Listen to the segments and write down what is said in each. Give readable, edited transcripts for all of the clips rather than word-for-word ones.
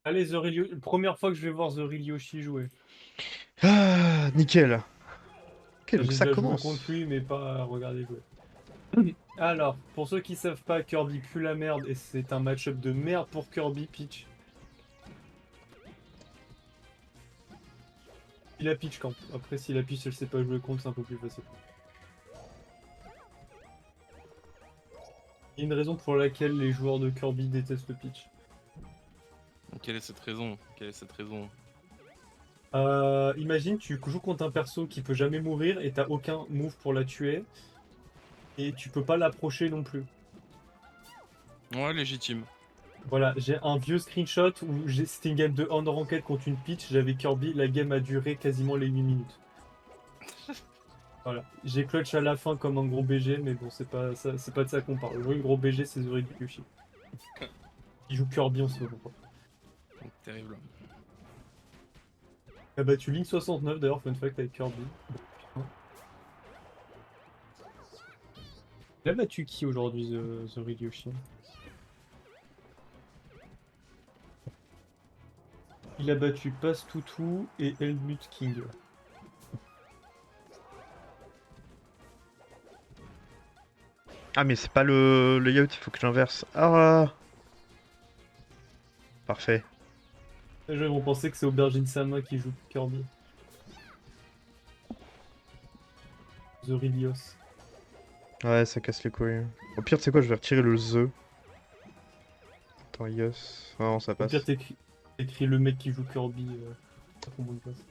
Allez, première fois que je vais voir The Real Yoshi jouer. Ah, nickel. Ok, donc J'ai ça déjà joué contre commence. lui, mais pas à regarder jouer. Alors, pour ceux qui savent pas, Kirby pue la merde et c'est un match-up de merde pour Kirby Peach. Il a Peach camp. Après, si la Peach elle sait pas jouer contre, c'est un peu plus facile. Il y a une raison pour laquelle les joueurs de Kirby détestent Peach. Quelle est cette raison? Quelle est cette raison? Imagine, tu joues contre un perso qui peut jamais mourir et t'as aucun move pour la tuer. Et tu peux pas l'approcher non plus. Ouais, légitime. Voilà, j'ai un vieux screenshot où c'était une game de hand ranked contre une Peach, j'avais Kirby, la game a duré quasiment les 8 minutes. Voilà, j'ai clutch à la fin comme un gros BG, mais bon, c'est pas, c'est pas de ça qu'on parle. Le gros BG, c'est The Real Yoshi. Il joue Kirby en ce moment. Terrible. Il a battu Link 69 d'ailleurs, fun fact avec Kirby. Putain. Il a battu qui aujourd'hui, The Real Yoshi? Il a battu Pastutu et Helmut King. Ah, mais c'est pas le layout, il faut que j'inverse. Ah, parfait. Les gens vont penser que c'est Aubergine Sama qui joue Kirby. The Realios. Ouais, ça casse les couilles. Au pire, tu sais quoi, je vais retirer le The. Attends, yes. Non, ça Au pire, passe. t'écris le mec qui joue Kirby. Ça combo de passe.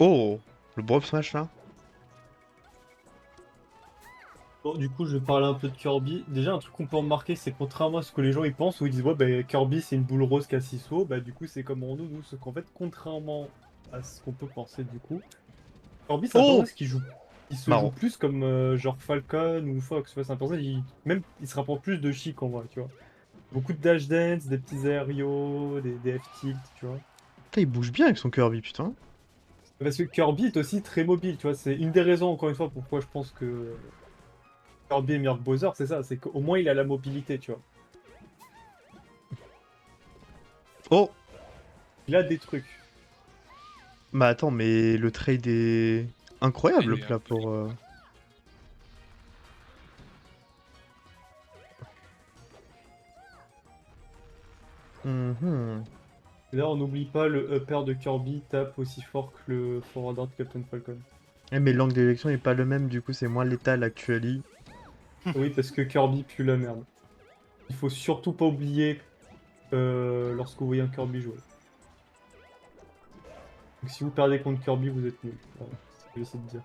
Oh, le Brob Smash là. Bon, du coup, je vais parler un peu de Kirby. Déjà, un truc qu'on peut remarquer, c'est contrairement à ce que les gens ils pensent, où ils disent ouais, bah, Kirby c'est une boule rose qui a 6 sauts, bah, du coup, c'est comme en nous, sauf qu'en fait, contrairement à ce qu'on peut penser, du coup, Kirby c'est un Oh, personnage qui se joue marrant. plus comme genre Falcon ou Fox. Tu vois, c'est un personnage, il se rapproche plus de Chic en vrai, tu vois. Beaucoup de dash dance, des petits aériaux, des F-tilt, tu vois. Putain, il bouge bien avec son Kirby, putain. Parce que Kirby est aussi très mobile, tu vois. C'est une des raisons, encore une fois, pourquoi je pense que Kirby est meilleur que Bowser, c'est ça, c'est qu'au moins il a la mobilité, tu vois. Oh, Il a des trucs. bah attends, mais le trade est Il incroyable est là pour. Mhm. D'ailleurs, on n'oublie pas, le upper de Kirby tape aussi fort que le forward de Captain Falcon. Eh, mais l'angle d'élection est pas le même, du coup c'est moins létal actually. Oui, parce que Kirby pue la merde. Il faut surtout pas oublier lorsque vous voyez un Kirby jouer. Donc si vous perdez contre Kirby, vous êtes nul. Voilà, c'est ce que j'essaie de dire.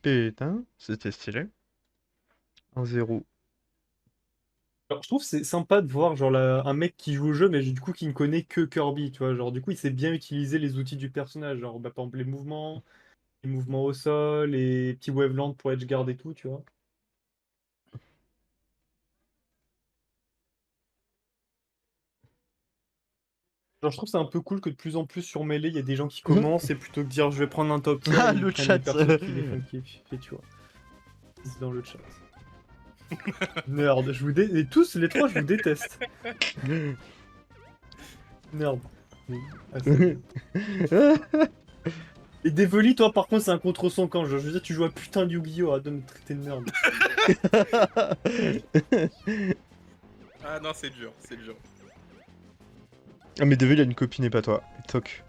Putain, c'était stylé. 1-0. Alors, je trouve que c'est sympa de voir genre un mec qui joue au jeu, mais du coup qui ne connaît que Kirby, tu vois. Genre, du coup, il sait bien utiliser les outils du personnage. Genre, bah, par exemple, les mouvements au sol, les petits wavelands pour edgeguard et tout, tu vois. Genre, je trouve que c'est un peu cool que de plus en plus sur Melee, il y a des gens qui commencent et plutôt que de dire je vais prendre un top tier, Ah, ils le prennent les chat. persos qui les font kiffer, tu vois. C'est dans le chat. Nerd, et tous les trois, je vous déteste. Nerd. Oui, assez. Et Devoli, toi, par contre, c'est un contre son camp. Genre, je veux dire, tu joues à putain de Yu-Gi-Oh! Arrête de me traiter de merde. Ah non, c'est dur, c'est dur. Ah, mais Devil a une copine et pas toi. Toc.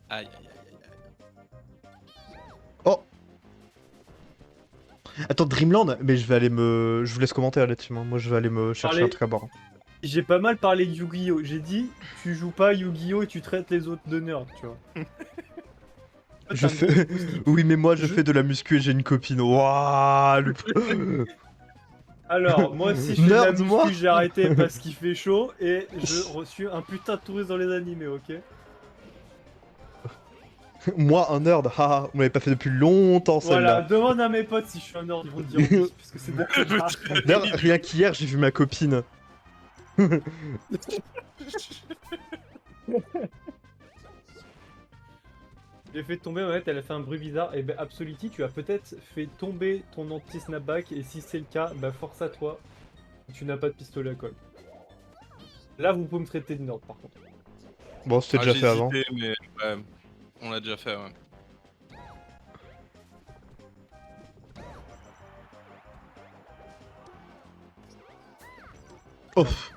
Aïe, aïe, aïe, aïe, aïe. Oh, attends, Dreamland. Mais je vais aller me. Je vous laisse commenter là-dessus. Hein. Moi, je vais aller me chercher un Parlez... truc à boire. J'ai pas mal parlé de Yu-Gi-Oh! J'ai dit, tu joues pas à Yu-Gi-Oh! Et tu traites les autres de nerd, tu vois. Toi, t'es Je un gros fais. ego skip. Oui, mais moi, je Je... fais de la muscu et j'ai une copine. Waouh, Alors, moi aussi, je fais de la Nerd, moi. muscu, j'ai arrêté parce qu'il fait chaud et je reçus un putain de touriste dans les animés, ok? Moi, un nerd, haha, on l'avait pas fait depuis longtemps Voilà, celle-là. demande à mes potes si je suis un nerd, ils vont te dire oui, puisque c'est beaucoup de rare. D'ailleurs, rien qu'hier, j'ai vu ma copine. J'ai fait tomber, ouais, elle a fait un bruit bizarre. Et ben, Absolity, tu as peut-être fait tomber ton anti-snapback. Et si c'est le cas, bah force à toi. Tu n'as pas de pistolet à colle. Là, vous pouvez me traiter de nerd, par contre. Bon, c'était déjà j'ai fait avant. hésité, mais ouais, on l'a déjà fait, ouais. Ouf.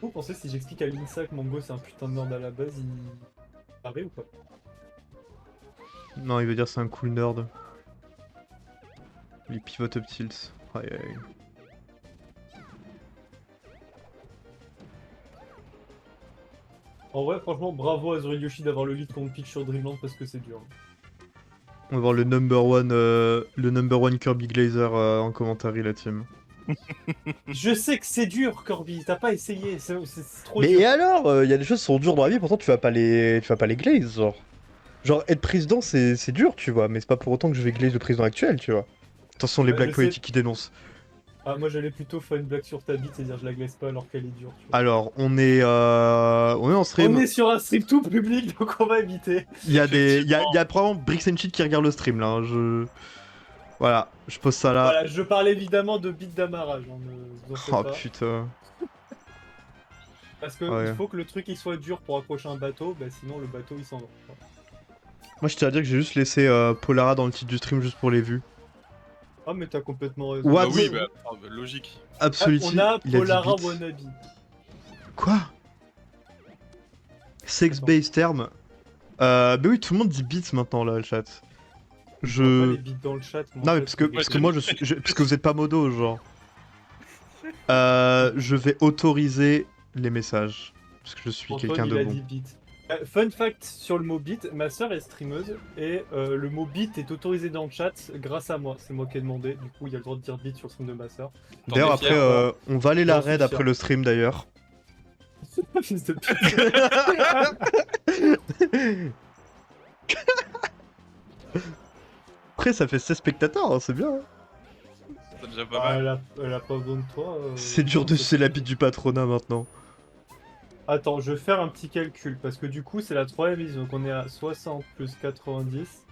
Vous pensez si j'explique à Linsa que Mango c'est un putain de nerd à la base, il paraît ou pas? Non, il veut dire c'est un cool nerd. Il pivote up tilts. Aïe aïe. En vrai, franchement, bravo à Azuriel Yoshi d'avoir le lead contre Peach sur Dreamland parce que c'est dur. On va voir le number one Kirby Glazer en commentaire, la team. Je sais que c'est dur, Corby, t'as pas essayé, c'est trop Mais dur. et alors, il y a des choses qui sont dures dans la vie, pourtant tu vas pas les glaze, genre. Genre, être président, c'est dur, tu vois, mais c'est pas pour autant que je vais glaze le président actuel, tu vois. Attention, les Ouais, blagues je sais. politiques qui dénoncent. Ah, moi j'allais plutôt faire une blague sur ta bite, c'est-à-dire je la glace pas alors qu'elle est dure. Tu vois. Alors, on est en stream. On est sur un stream tout public, donc on va éviter. Il y a probablement Bricks and Cheat qui regarde le stream là. Hein. Voilà, je pose ça là. Voilà, je parle évidemment de bite d'amarrage, hein, ne vous en faites Oh pas. putain. Parce que Ouais. il faut que le truc il soit dur pour accrocher un bateau, bah sinon le bateau il s'en va. Moi je tiens à dire que j'ai juste laissé Polara dans le titre du stream juste pour les vues. Ah mais t'as complètement raison. What? Bah oui, logique. Absoluti, on a il a Polara 10 bits. wannabe. Quoi? Sex-based term. Bah oui, tout le monde dit bits maintenant là, le chat. Je vois pas les bits dans le chat. Non mais parce que moi parce que vous êtes pas modo genre. Je vais autoriser les messages. Parce que je suis quelqu'un de il a bon. 10 bits. Fun fact sur le mot bit, ma soeur est streameuse et le mot bit est autorisé dans le chat grâce à moi. C'est moi qui ai demandé, du coup il y a le droit de dire bit sur le stream de ma soeur. D'ailleurs T'en es après, fier, on va aller la J'en suis raid après fier. le stream d'ailleurs. Fils de pute. Après ça fait 16 spectateurs, hein, c'est bien. Hein. C'est déjà pas Ah, mal. elle a pas besoin de toi. C'est dur de sucer la bite du patronat maintenant. Attends, je vais faire un petit calcul parce que du coup c'est la troisième mise, donc on est à 60 plus 90.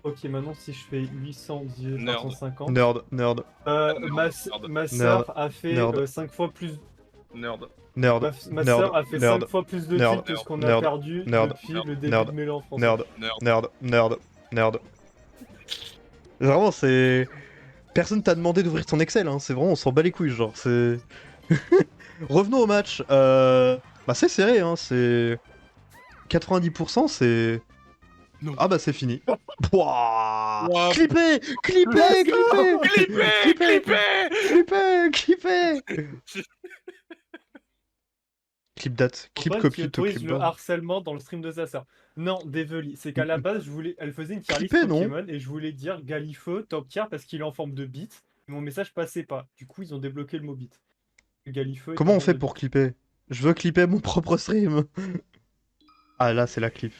Ok, maintenant si je fais 800 divisé par Nerd. 150. Nerd. Ma soeur a fait Nerd. 5 fois plus. Nerd. Nerd. Ma Nerd. soeur a fait Nerd. 5 fois plus de Nerd. kills que ce qu'on a Nerd. perdu Nerd. depuis le début Nerd. de Mêlée en France. Nerd. Nerd. Nerd. Vraiment, c'est. Personne t'a demandé d'ouvrir ton Excel, hein. C'est vraiment, on s'en bat les couilles, genre. C'est. Revenons au match. Bah, c'est serré, hein. C'est. 90%, c'est. Non. Ah, bah, c'est fini. Pouah. Wow. Clippé. Clip date. Clip Antoine qui copie to autorise clip le down. harcèlement dans le stream de sa sœur. Non, Devely, c'est qu'à la base, elle faisait une tier list Clippé, non. Pokémon et je voulais dire Galifeu top tier parce qu'il est en forme de bit. Mon message passait pas. Du coup, ils ont débloqué le mot bit. Galifeu est Comment en on forme fait de pour clipper? Je veux clipper mon propre stream. Ah là, c'est la clip.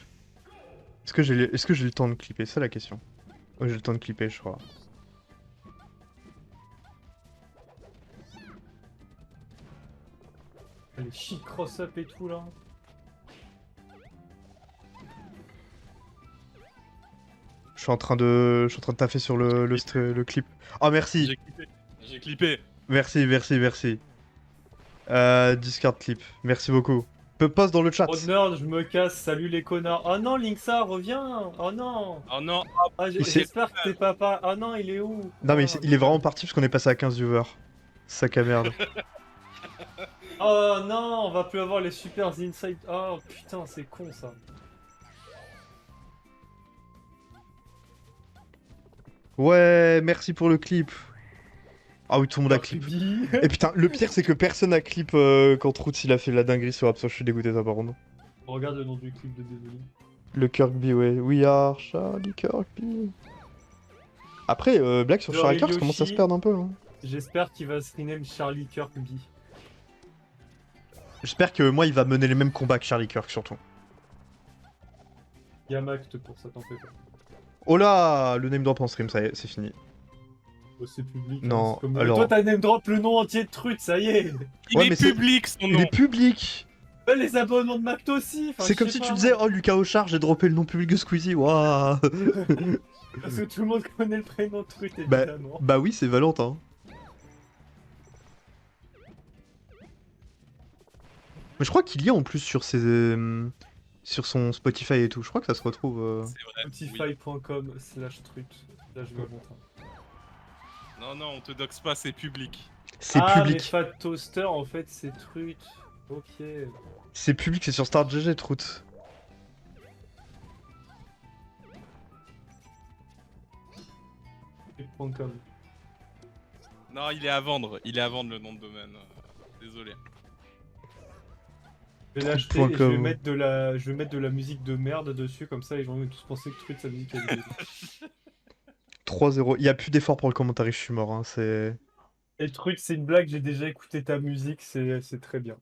Est-ce que j'ai le temps de clipper? C'est la question. Ouais, j'ai le temps de clipper, je crois. Les shit cross-up et tout là. Je suis en train de taffer sur le clip. Oh merci. J'ai clippé. Merci. Discard clip. Merci beaucoup. Poste dans le chat. Oh nerd, je me casse, salut les connards. Oh non, Linksa, reviens. Oh non. Oh non. Ah, Il s'est- j'espère que t'es papa. Oh non, il est où? Non mais Oh, il est vraiment parti parce qu'on est passé à 15 viewers. Sac à merde. Oh non, on va plus avoir les super insights. Oh putain, c'est con ça. Ouais, merci pour le clip. Ah oui, tout le monde a clip. Dit. Et putain, le pire c'est que personne a clip quand Roots il a fait la dinguerie sur Absor. Je suis dégoûté ça par contre. Regarde le nom du clip de Devely. Le Kirkby, ouais. We are Charlie Kirkby. Après, blague sur Genre, Charlie Kirk Yoshi. commence à se perdre un peu. Hein. J'espère qu'il va se rename Charlie Kirkby. J'espère que moi, il va mener les mêmes combats que Charlie Kirk, surtout. Il y a Mact pour ça, t'en fais pas. Oh là, le name drop en stream, ça y est, c'est fini. Oh, c'est public. Non, c'est comme... alors- Toi, t'as name drop le nom entier de Truth, ça y est. Il Ouais, est mais c'est- public son Il nom. est public. Ouais, les abonnements de Mact aussi. Enfin, C'est je comme sais si tu pas. disais, oh Lucas Auchard, j'ai droppé le nom public de Squeezie, waouh. Parce que tout le monde connaît le prénom de Truth, Bah, évidemment. bah oui, c'est Valentin. Mais je crois qu'il y a en plus sur sur son Spotify et tout. Je crois que ça se retrouve. C'est vrai. oui. Spotify.com/Truth. Là, je vais montrer. Non, non, on te doxe pas, c'est public. C'est Ah, mais public. Fat Toaster, en fait, c'est Truth. Ok. C'est public, c'est sur StartGG, Trout. .com. Non, il est à vendre. Il est à vendre le nom de domaine. Désolé. Je vais l'acheter et je vais mettre de la musique de merde dessus, comme ça les gens vont tous penser que Truth sa musique est 3-0. Il y a plus d'effort pour le commentaire, je suis mort. Hein. C'est. Et Truth, c'est une blague, j'ai déjà écouté ta musique, c'est très bien.